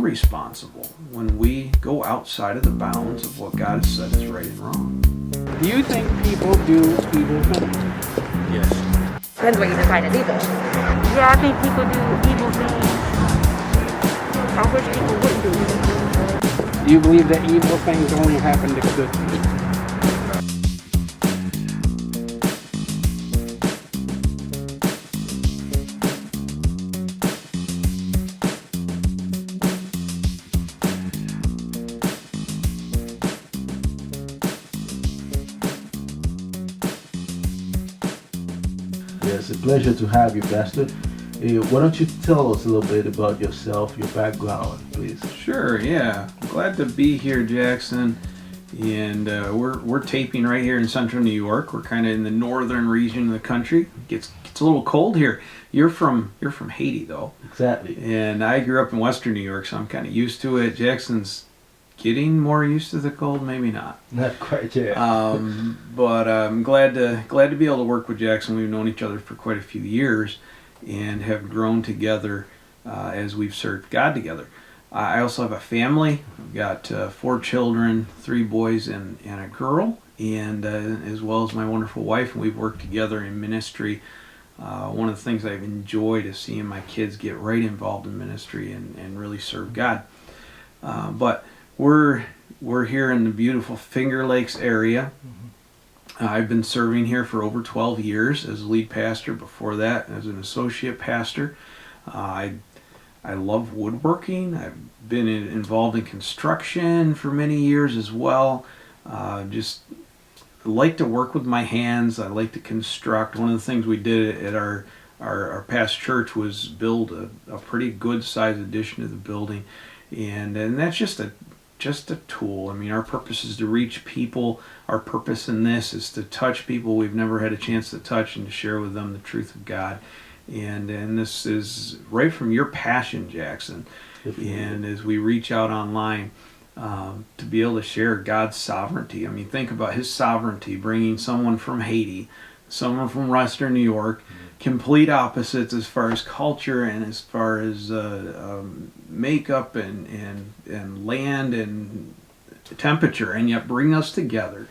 responsible when we go outside of the bounds of what God has said is right and wrong. Do you think people do evil things? Yes. Depends what you define as evil. Yeah, I think people do evil things. I wish people wouldn't do evil things. Do you believe that evil things only happen to good people? It's a pleasure to have you, Pastor. Why don't you tell us a little bit about yourself, your background, please? Sure, yeah. Glad to be here, Jackson. And we're taping right here in central New York. We're kind of in the northern region of the country. It gets a little cold here. You're from Haiti, though. Exactly. And I grew up in western New York, so I'm kind of used to it. Jackson's getting more used to the cold, maybe not. Not quite yet. But I'm glad to be able to work with Jackson. We've known each other for quite a few years and have grown together as we've served God together. I also have a family. I've got 4 children, 3 boys and a girl, and as well as my wonderful wife. And we've worked together in ministry. One of the things I've enjoyed is seeing my kids get right involved in ministry and really serve God. But we're here in the beautiful Finger Lakes area. I've been serving here for over 12 years as lead pastor. Before that, as an associate pastor. I love woodworking. I've been involved in construction for many years as well. Just like to work with my hands. I like to construct. One of the things we did at our past church was build a pretty good sized addition to the building, and that's just a tool. I mean, our purpose is to reach people. Our purpose in this is to touch people we've never had a chance to touch and to share with them the truth of God. And this is right from your passion, Jackson. And as we reach out online to be able to share God's sovereignty. I mean, think about His sovereignty, bringing someone from Haiti, someone from western New York, complete opposites as far as culture and as far as makeup and land and temperature, and yet bring us together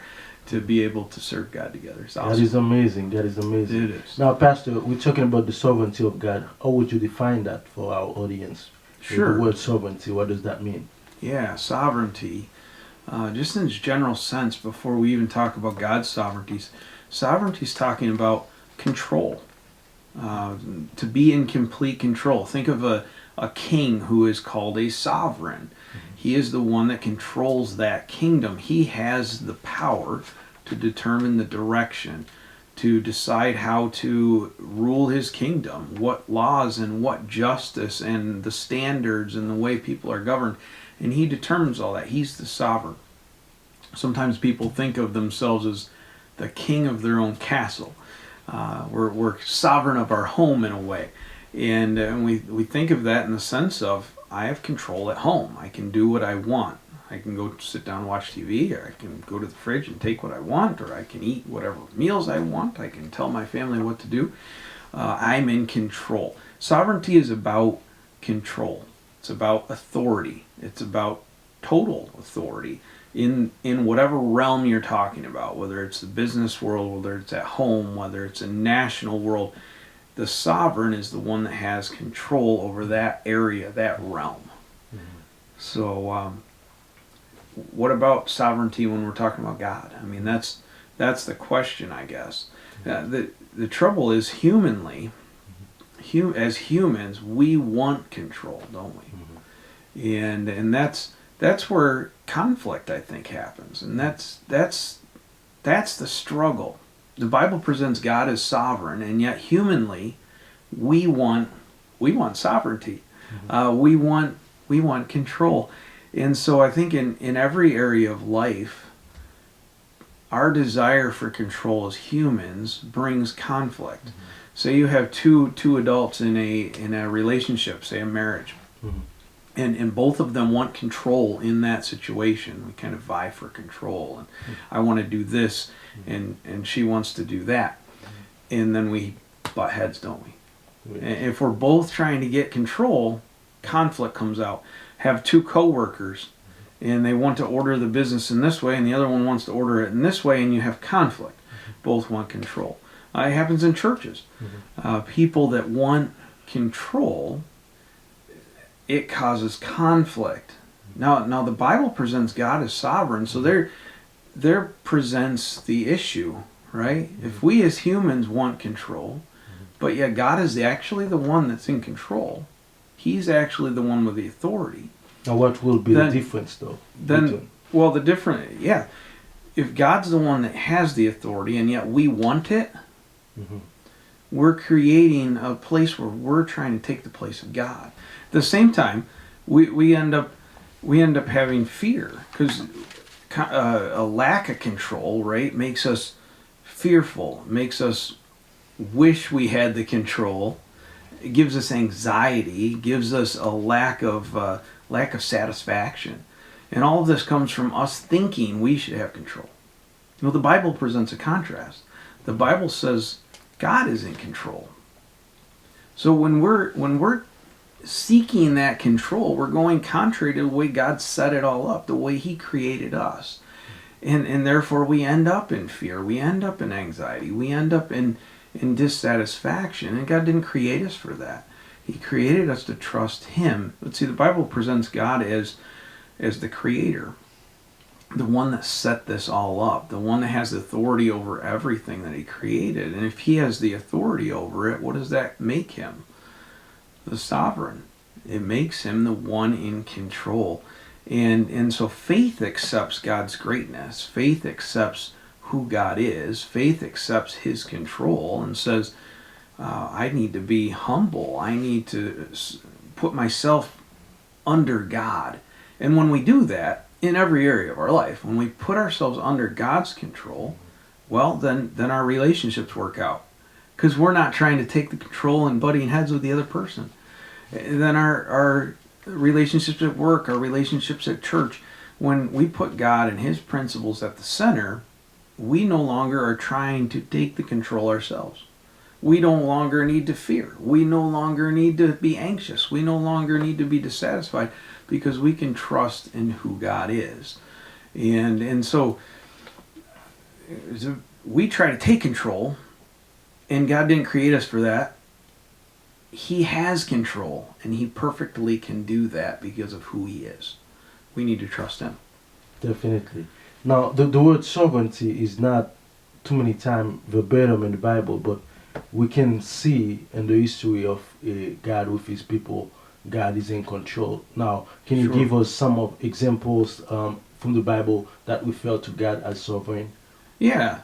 to be able to serve God together. It's awesome. That is amazing. That is amazing. It is. Now, Pastor, we're talking about the sovereignty of God. How would you define that for our audience? Sure. The word sovereignty, what does that mean? Yeah, sovereignty. Just in its general sense, before we even talk about God's sovereignty is talking about control. To be in complete control. Think of a king who is called a sovereign. He is the one that controls that kingdom. He has the power to determine the direction, to decide how to rule his kingdom, what laws and what justice and the standards and the way people are governed. And he determines all that. He's the sovereign. Sometimes people think of themselves as the king of their own castle. We're sovereign of our home in a way. And we think of that in the sense of, I have control at home. I can do what I want. I can go sit down and watch TV, or I can go to the fridge and take what I want, or I can eat whatever meals I want. I can tell my family what to do. I'm in control. Sovereignty is about control. It's about authority. It's about total authority in whatever realm you're talking about, whether it's the business world, whether it's at home, whether it's a national world. The sovereign is the one that has control over that area, that realm. So what about sovereignty when we're talking about God? I mean, that's the question, I guess. The trouble is, humanly, as humans, we want control, don't we? And that's where conflict, I think, happens. And that's the struggle. The Bible presents God as sovereign, and yet humanly, we want sovereignty. We want control. And so I think in every area of life, our desire for control as humans brings conflict. Say you have two adults in a relationship, say a marriage, and both of them want control in that situation. We kind of vie for control, and I want to do this, and she wants to do that, and then we butt heads, don't we? And if we're both trying to get control, conflict comes out. have two coworkers and they want to order the business in this way and the other one wants to order it in this way, and you have conflict. Both want control. It happens in churches. People that want control, it causes conflict. Now the Bible presents God as sovereign, so there presents the issue, right? If we as humans want control, but yet God is actually the one that's in control. He's actually the one with the authority. Now, what will be the difference, though? Well, if God's the one that has the authority and yet we want it, we're creating a place where we're trying to take the place of God. At the same time, we end up having fear, because a lack of control, right, makes us fearful, makes us wish we had the control. It gives us anxiety, gives us a lack of satisfaction. And all of this comes from us thinking we should have control. The Bible presents a contrast. The Bible says God is in control. So when we're seeking that control, we're going contrary to the way God set it all up, the way He created us. And therefore we end up in fear, we end up in anxiety, we end up in dissatisfaction. And God didn't create us for that. He created us to trust Him. But see, the Bible presents God as the creator, the one that set this all up, the one that has authority over everything that He created. And if He has the authority over it, what does that make Him? The sovereign. It makes Him the one in control. And so faith accepts God's greatness. Faith accepts who God is. Faith accepts His control and says, I need to be humble. I need to put myself under God. And when we do that, in every area of our life, when we put ourselves under God's control, well, then our relationships work out. Because we're not trying to take the control and butting heads with the other person. And then our relationships at work, our relationships at church, when we put God and His principles at the center, we no longer are trying to take the control ourselves. We no longer need to fear. We no longer need to be anxious. We no longer need to be dissatisfied, because we can trust in who God is. And so we try to take control, and God didn't create us for that. He has control, and He perfectly can do that because of who He is. We need to trust Him. Definitely. Now, the word sovereignty is not too many times verbatim in the Bible, but we can see in the history of God with His people, God is in control. Now, can you give us some of examples from the Bible that refer to God as sovereign? Yeah.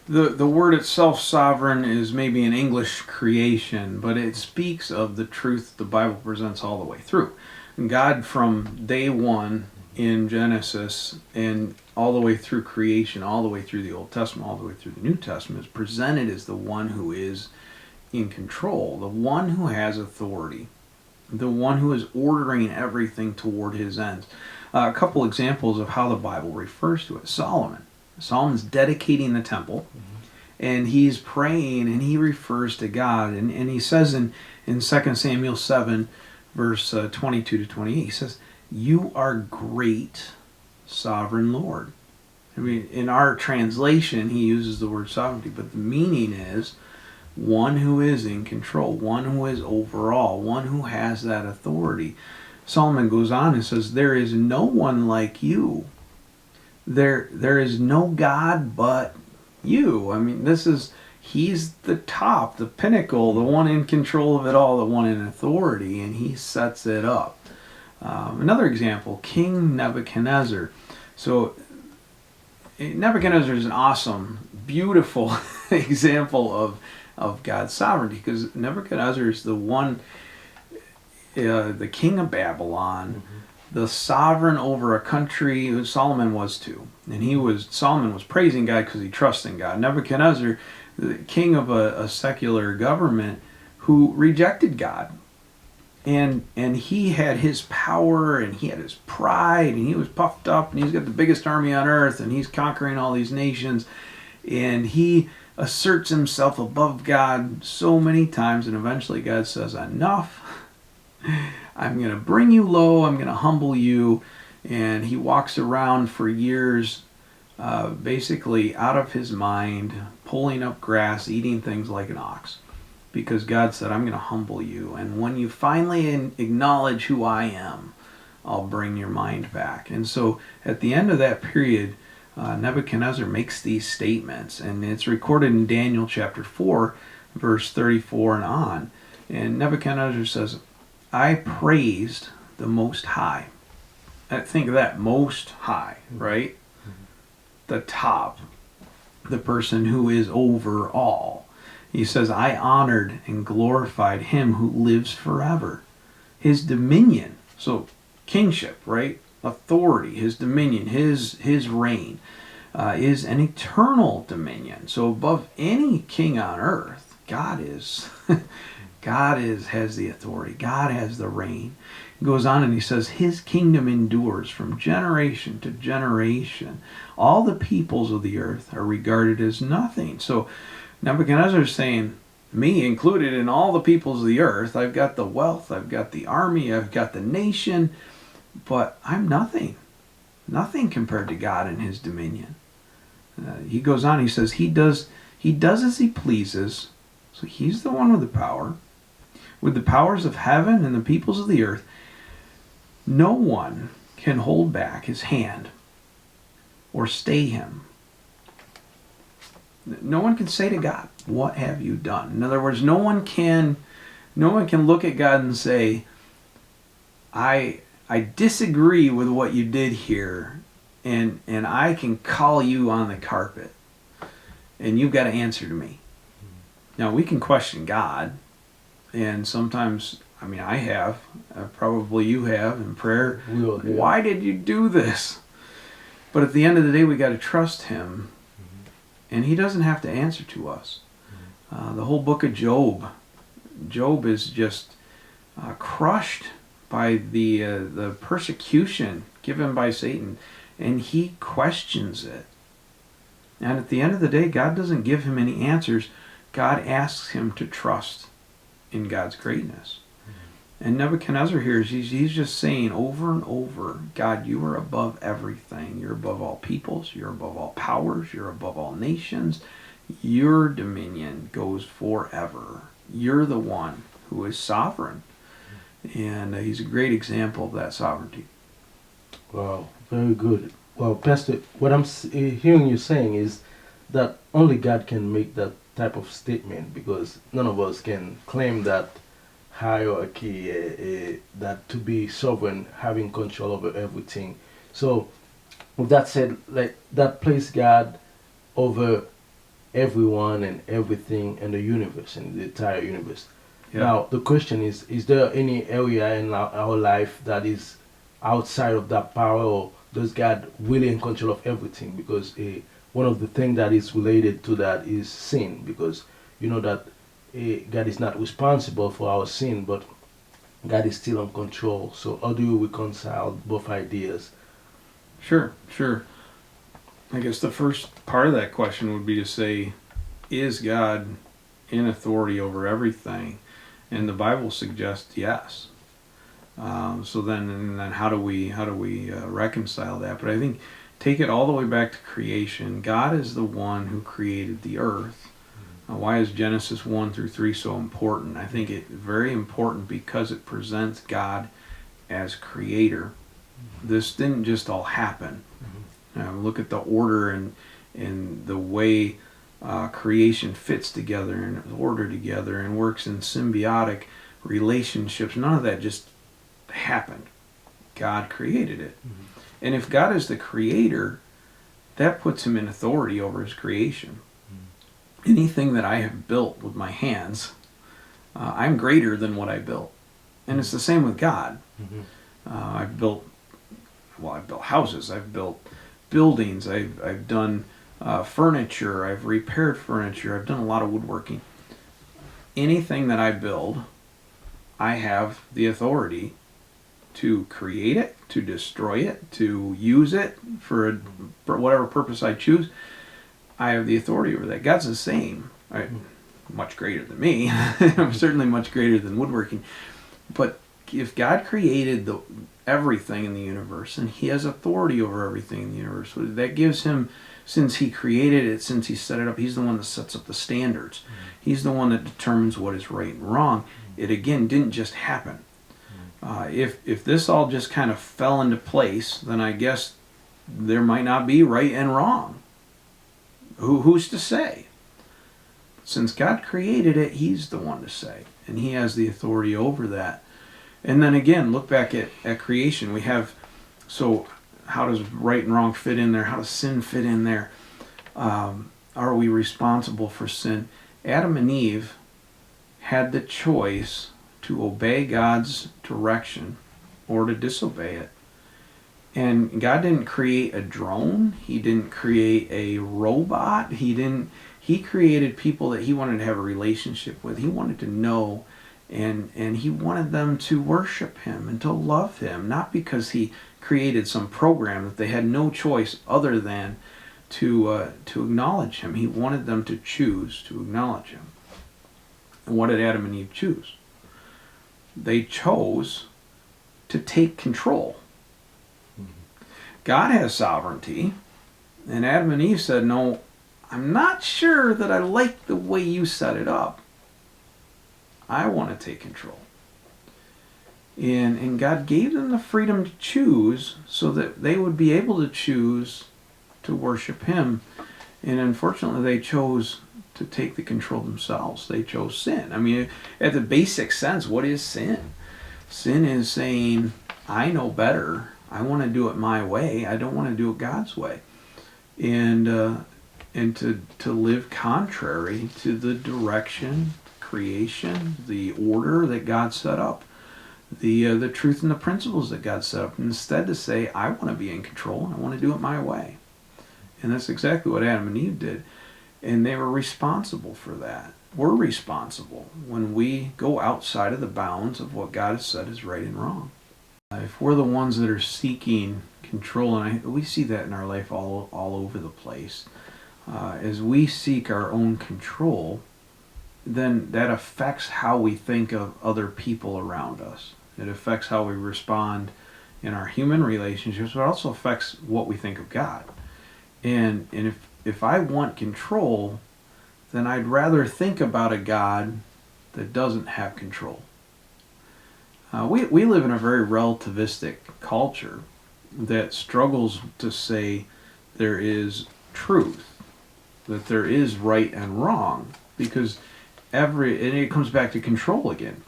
The word itself, sovereign, is maybe an English creation, but it speaks of the truth the Bible presents all the way through. And God, from day one in Genesis and all the way through creation, all the way through the Old Testament, all the way through the New Testament, is presented as the one who is in control, the one who has authority, the one who is ordering everything toward His ends. A couple examples of how the Bible refers to it. Solomon's dedicating the temple, and he's praying, and he refers to God. And he says in 2 Samuel 7, verse 22 to 28, he says, "You are great, sovereign Lord." I mean, in our translation, he uses the word sovereignty, but the meaning is one who is in control, one who is over all, one who has that authority. Solomon goes on and says, "There is no one like you. There is no God but you." I mean, He's the top, the pinnacle, the one in control of it all, the one in authority, and He sets it up. Another example, King Nebuchadnezzar. So Nebuchadnezzar is an awesome, beautiful example of God's sovereignty, because Nebuchadnezzar is the one, the king of Babylon, the sovereign over a country. Solomon was too, and Solomon was praising God because he trusts in God. Nebuchadnezzar, the king of a secular government who rejected God, and he had his power and he had his pride and he was puffed up and he's got the biggest army on earth and he's conquering all these nations, and he asserts himself above God so many times, and eventually God says, "Enough. I'm going to bring you low. I'm going to humble you. And he walks around for years, basically out of his mind, pulling up grass, eating things like an ox. Because God said, I'm going to humble you. And when you finally acknowledge who I am, I'll bring your mind back. And so at the end of that period, Nebuchadnezzar makes these statements. And it's recorded in Daniel chapter 4, verse 34 and on. And Nebuchadnezzar says, I praised the Most High. Think of that, Most High, right? The top, the person who is over all. He says, I honored and glorified him who lives forever. His dominion, so kingship, right? Authority, his dominion, his reign is an eternal dominion. So above any king on earth, God is, has the authority. God has the reign. He goes on and he says, his kingdom endures from generation to generation. All the peoples of the earth are regarded as nothing. So Nebuchadnezzar is saying, me included in all the peoples of the earth, I've got the wealth, I've got the army, I've got the nation, but I'm nothing. Nothing compared to God and his dominion. He goes on, he says, he does as he pleases. So he's the one with the power. With the powers of heaven and the peoples of the earth, no one can hold back his hand or stay him. No one can say to God, what have you done? In other words, no one can look at God and say, I disagree with what you did here, and I can call you on the carpet, and you've got to answer to me. Now, we can question God, and sometimes, I have, probably you have, in prayer, why did you do this? But at the end of the day, we got to trust him, and he doesn't have to answer to us. The whole book of Job is just crushed by the persecution given by Satan, and he questions it. And at the end of the day, God doesn't give him any answers. God asks him to trust in God's greatness. And Nebuchadnezzar here, he's just saying over and over, God, you are above everything. You're above all peoples. You're above all powers. You're above all nations. Your dominion goes forever. You're the one who is sovereign. And he's a great example of that sovereignty. Wow, very good. Well, Pastor, what I'm hearing you saying is that only God can make that type of statement, because none of us can claim that hierarchy, that to be sovereign, having control over everything. So, with that said, like that place God over everyone and everything in the universe, in the entire universe. Yeah. Now, the question is there any area in our life that is outside of that power, or does God really in control of everything? Because one of the things that is related to that is sin, because you know that God is not responsible for our sin, but God is still in control. So how do you reconcile both ideas? Sure. I guess the first part of that question would be to say, is God in authority over everything? And the Bible suggests yes. So then how do we reconcile that? But I think take it all the way back to creation. God is the one who created the earth. Why is Genesis 1 through 3 so important? I think it's very important because it presents God as creator. This didn't just all happen. Look at the order and the way creation fits together and is ordered together and works in symbiotic relationships. None of that just happened. God created it. And if God is the creator, that puts him in authority over his creation. Anything that I have built with my hands, I'm greater than what I built. And it's the same with God. I've built houses, I've built buildings, I've done furniture, I've repaired furniture, I've done a lot of woodworking. Anything that I build, I have the authority to create it, to destroy it, to use it for whatever purpose I choose. I have the authority over that. God's the same. Right? Much greater than me. I'm certainly much greater than woodworking. But if God created everything in the universe, and he has authority over everything in the universe, that gives him, since he created it, since he set it up, he's the one that sets up the standards. He's the one that determines what is right and wrong. It again didn't just happen. If this all just kind of fell into place, then I guess there might not be right and wrong. Who's to say? Since God created it, he's the one to say, and he has the authority over that. And then again, look back at creation. We have, so how does right and wrong fit in there? How does sin fit in there? Are we responsible for sin? Adam and Eve had the choice to obey God's direction or to disobey it. And God didn't create a drone. He didn't create a robot. He created people that he wanted to have a relationship with. He wanted to know, and he wanted them to worship him and to love him, not because he created some program that they had no choice other than to acknowledge him. He wanted them to choose to acknowledge him. And what did Adam and Eve choose? They chose to take control. God has sovereignty, and Adam and Eve said, no, I'm not sure that I like the way you set it up. I want to take control. And God gave them the freedom to choose so that they would be able to choose to worship him. And unfortunately, they chose to take the control themselves. They chose sin. I mean, at the basic sense, what is sin? Sin is saying, I know better. I want to do it my way. I don't want to do it God's way. And to live contrary to the direction, creation, the order that God set up, the truth and the principles that God set up. Instead to say, I want to be in control and I want to do it my way. And that's exactly what Adam and Eve did. And they were responsible for that. We're responsible when we go outside of the bounds of what God has said is right and wrong. If we're the ones that are seeking control, and we see that in our life all over the place, as we seek our own control, then that affects how we think of other people around us. It affects how we respond in our human relationships, but it also affects what we think of God. And if I want control, then I'd rather think about a God that doesn't have control. We live in a very relativistic culture that struggles to say there is truth, that there is right and wrong, because and it comes back to control again.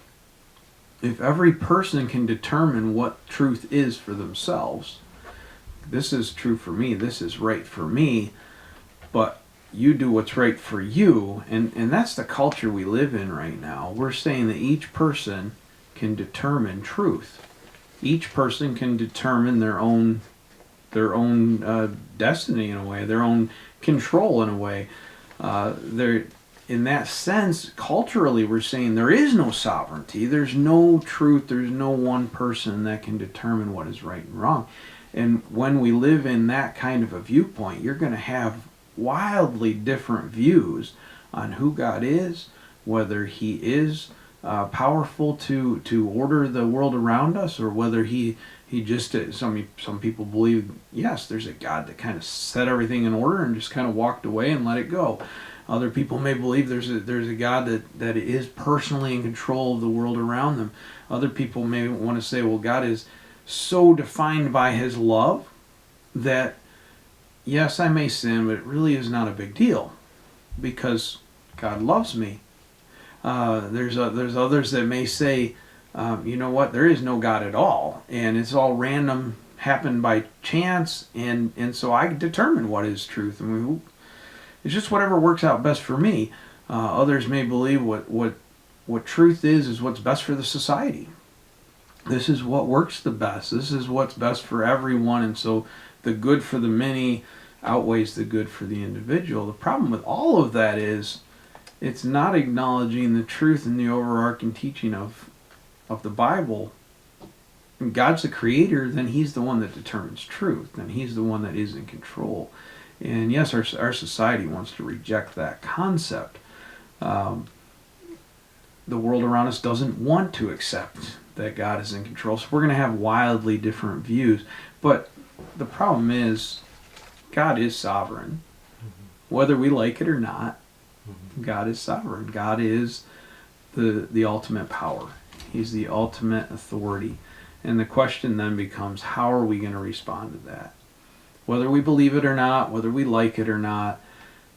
If every person can determine what truth is for themselves, this is true for me, this is right for me, but you do what's right for you, and that's the culture we live in right now. We're saying that each person can determine truth. Each person can determine their own destiny in a way, their own control in a way. In that sense, culturally, we're saying there is no sovereignty. There's no truth. There's no one person that can determine what is right and wrong. And when we live in that kind of a viewpoint, you're going to have wildly different views on who God is, whether he is powerful to order the world around us, or whether he just, some people believe, yes, there's a God that kind of set everything in order and just kind of walked away and let it go. Other people may believe there's a God that is personally in control of the world around them. Other people may want to say, well, God is so defined by his love that, yes, I may sin, but it really is not a big deal because God loves me. There's others that may say, you know what, there is no God at all, and it's all random, happened by chance, and so I determine what is truth. It's just whatever works out best for me. Others may believe what truth is what's best for the society. This is what works the best. This is what's best for everyone, and so the good for the many outweighs the good for the individual. The problem with all of that is it's not acknowledging the truth and the overarching teaching of the Bible. If God's the creator, then he's the one that determines truth, and he's the one that is in control. And yes, our society wants to reject that concept. The world around us doesn't want to accept that God is in control. So we're going to have wildly different views. But the problem is, God is sovereign. Whether we like it or not, God is sovereign. God is the ultimate power. He's the ultimate authority. And the question then becomes, how are we going to respond to that? Whether we believe it or not, whether we like it or not,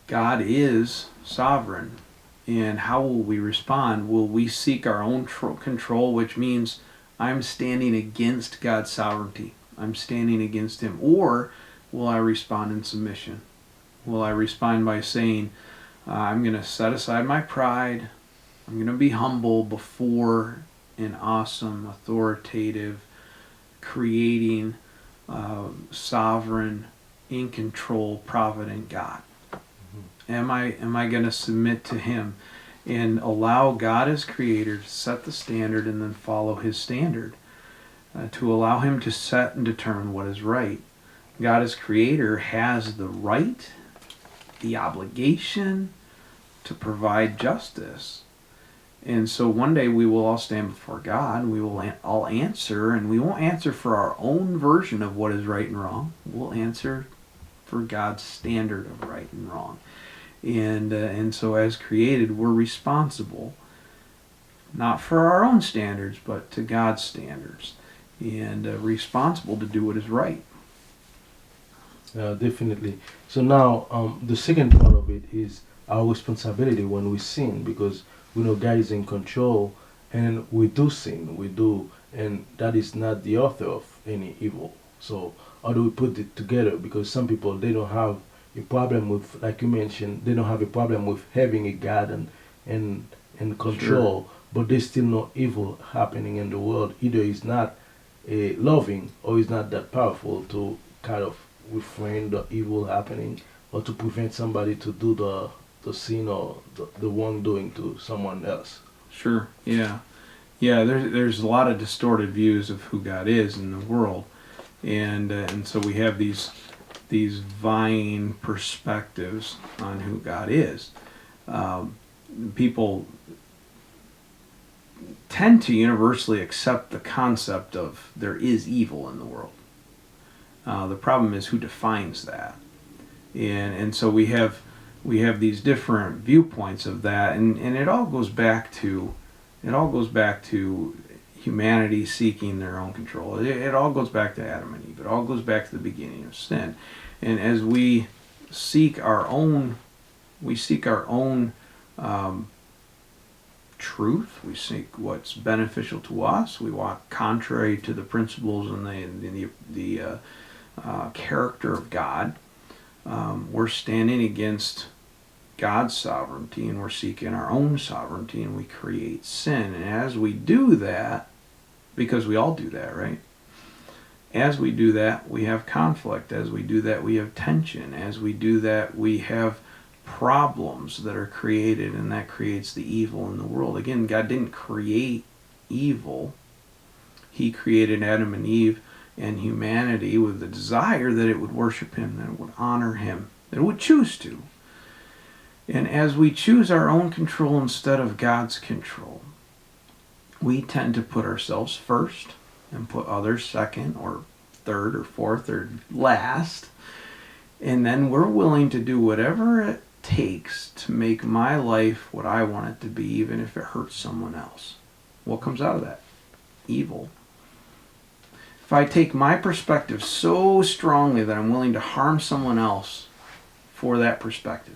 God is sovereign. And how will we respond? Will we seek our own control, which means I'm standing against God's sovereignty? I'm standing against Him. Or will I respond in submission? Will I respond by saying, I'm going to set aside my pride. I'm going to be humble before an awesome, authoritative, creating, sovereign, in control, provident God. Am I going to submit to Him and allow God as creator to set the standard and then follow His standard? To allow Him to set and determine what is right. God as creator has the right, the obligation to provide justice. And so one day we will all stand before God. We will all answer, and we won't answer for our own version of what is right and wrong. We'll answer for God's standard of right and wrong. And so as created, we're responsible, not for our own standards, but to God's standards, and responsible to do what is right. Definitely. So now, the second part of it is our responsibility when we sin, because we know God is in control, and we do sin, and that is not the author of any evil. So how do we put it together? Because some people, they don't have a problem with, like you mentioned, they don't have a problem with having a God and control, but they still know evil happening in the world. Either he's not loving, or he's not that powerful to kind of refrain the evil happening, or to prevent somebody to do the sin or the wrongdoing to someone else. Sure, yeah. Yeah, there's a lot of distorted views of who God is in the world. And so we have these vying perspectives on who God is. People tend to universally accept the concept of there is evil in the world. The problem is who defines that, and so we have these different viewpoints of that, and it all goes back to humanity seeking their own control. It all goes back to Adam and Eve. It all goes back to the beginning of sin. And as we seek our own truth. We seek what's beneficial to us. We walk contrary to the principles and the character of God. We're standing against God's sovereignty, and we're seeking our own sovereignty, and we create sin. And as we do that, because we all do that, right? As we do that, we have conflict. As we do that, we have tension. As we do that, we have problems that are created, and that creates the evil in the world. Again, God didn't create evil. He created Adam and Eve and humanity with the desire that it would worship Him, that it would honor Him, that it would choose to. And as we choose our own control instead of God's control, we tend to put ourselves first and put others second or third or fourth or last. And then we're willing to do whatever it takes to make my life what I want it to be, even if it hurts someone else. What comes out of that? Evil. If I take my perspective so strongly that I'm willing to harm someone else for that perspective,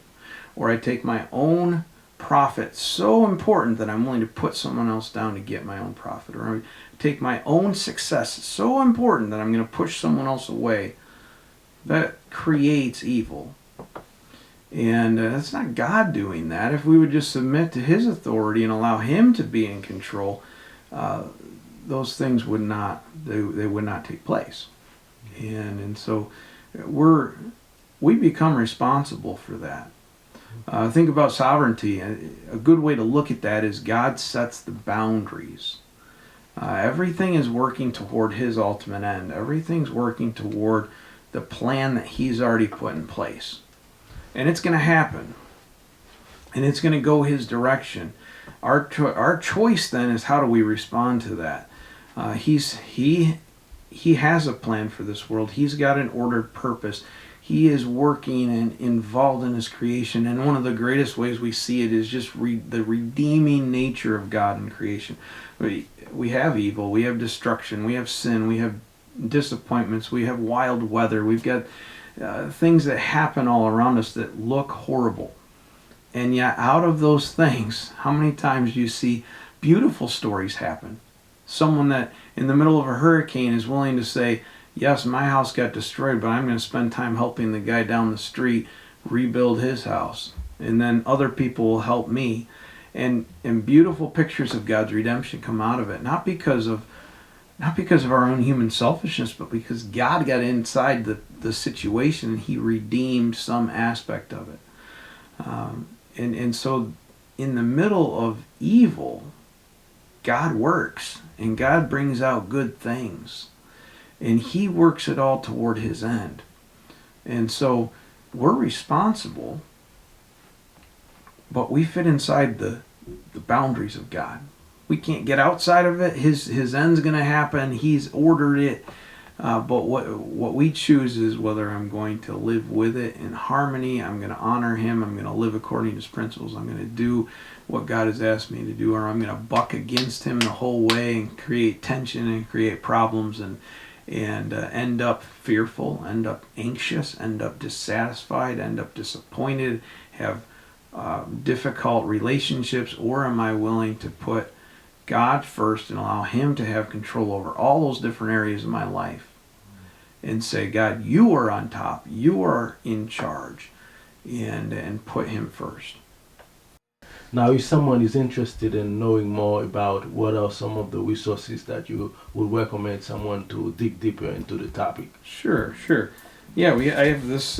or I take my own profit so important that I'm willing to put someone else down to get my own profit, or I take my own success so important that I'm going to push someone else away, that creates evil. And it's not God doing that. If we would just submit to His authority and allow Him to be in control, those things would not take place. And so we become responsible for that. Think about sovereignty. A good way to look at that is God sets the boundaries. Everything is working toward His ultimate end. Everything's working toward the plan that He's already put in place. And it's going to happen. And it's going to go His direction. Our choice then is, how do we respond to that? He has a plan for this world. He's got an ordered purpose. He is working and involved in his creation. And one of the greatest ways we see it is just the redeeming nature of God in creation. We have evil, we have destruction, we have sin, we have disappointments, we have wild weather, we've got things that happen all around us that look horrible. And yet out of those things, how many times do you see beautiful stories happen? Someone that in the middle of a hurricane is willing to say, yes, my house got destroyed, but I'm going to spend time helping the guy down the street rebuild his house. And then other people will help me. And beautiful pictures of God's redemption come out of it. Not because of our own human selfishness, but because God got inside the situation and he redeemed some aspect of it. And so in the middle of evil, God works and God brings out good things. And he works it all toward his end. And so we're responsible, but we fit inside the boundaries of God. We can't get outside of it. His end's going to happen. He's ordered it. But what we choose is whether I'm going to live with it in harmony, I'm going to honor him, I'm going to live according to his principles, I'm going to do what God has asked me to do, or I'm going to buck against him the whole way and create tension and create problems and end up fearful, end up anxious, end up dissatisfied, end up disappointed, have difficult relationships, or am I willing to put God first and allow him to have control over all those different areas of my life and say, God, you are on top, you are in charge, and put him first. Now, if someone is interested in knowing more about what are some of the resources that you would recommend someone to dig deeper into the topic. Sure. Yeah, I have this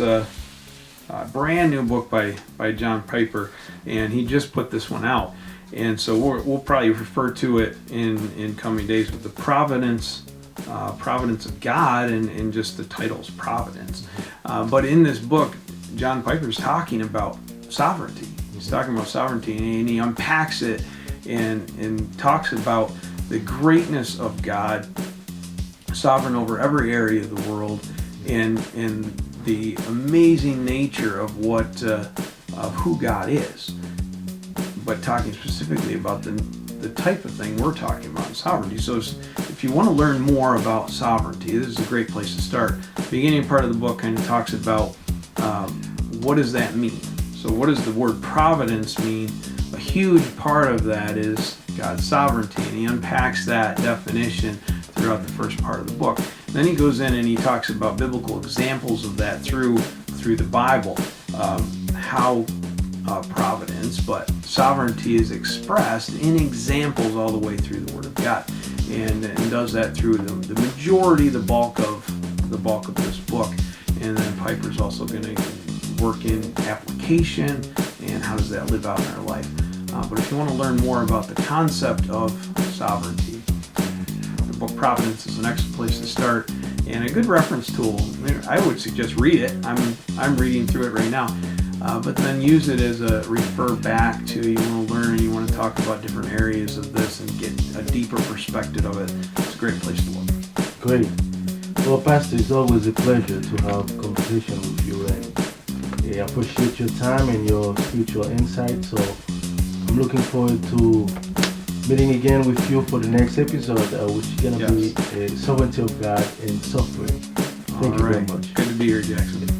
brand new book by John Piper, and he just put this one out. And so we'll probably refer to it in coming days with the providence of God, and just the title's Providence. But in this book, John Piper's talking about sovereignty. He's talking about sovereignty, and he unpacks it and talks about the greatness of God, sovereign over every area of the world, and the amazing nature of of who God is. But talking specifically about the type of thing we're talking about, sovereignty. So if you want to learn more about sovereignty, this is a great place to start. The beginning part of the book kind of talks about what does that mean? So what does the word providence mean? A huge part of that is God's sovereignty, and he unpacks that definition throughout the first part of the book. Then he goes in and he talks about biblical examples of that through the Bible, how providence, but sovereignty is expressed in examples all the way through the Word of God, and does that through the majority, the bulk of this book. And then Piper's also going to work in application and how does that live out in our life. But if you want to learn more about the concept of sovereignty, the book Providence is an excellent place to start and a good reference tool. I would suggest read it. I'm reading through it right now. But then use it as a refer back to, you want to learn, you want to talk about different areas of this and get a deeper perspective of it. It's a great place to look. Great. Well, Pastor, it's always a pleasure to have a conversation with you, and I appreciate your time and your spiritual insight. So I'm looking forward to meeting again with you for the next episode, which is going to be Sovereignty of God in Software. Thank you very much. Good to be here, Jackson.